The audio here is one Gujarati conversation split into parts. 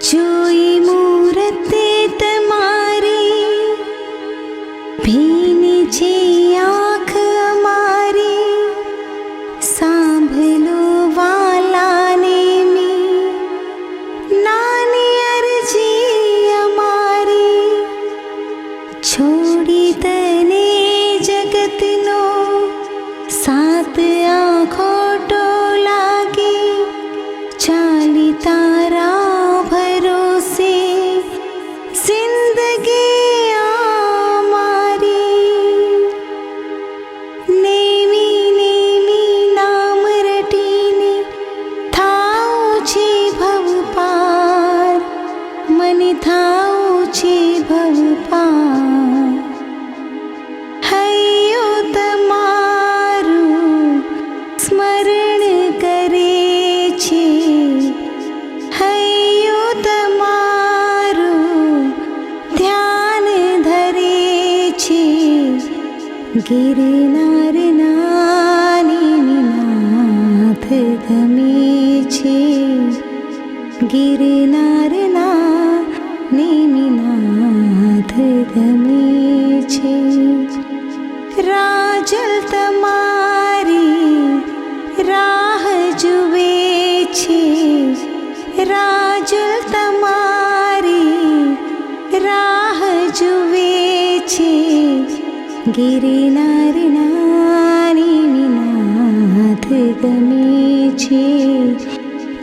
જોઈ મૂરતે તમારી, ભીની છે આંખ અમારી, સાંભળો વાલાને મી, નાની અરજી અમારી. છોડી તને જગતનો સાત આંખોટો લાગી, ચાલી તારા ભરોસે જિંદગી અમારી. નેમી નેમી નામ રટીને થાઉં છે ભવ પાર, મને થાઉં છે ભવ પાર. હૈયો તમારું સ્મરણ કરે છે, હૈયો તમારું ધ્યાન ધરે છે. ગિરનારના નેમિનાથ ગમે છે, ગિરનારના નેમિનાથ ગમે છે. રાજલ તમારી રાહ જુએ છે, રાજલ તમારી રાહ જુએ છે. ગિરનારના નેમિનાથ ગમે છે,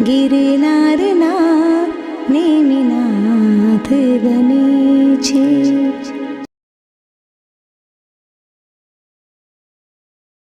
ગિરનારના નેમિનાથ ગમે છે.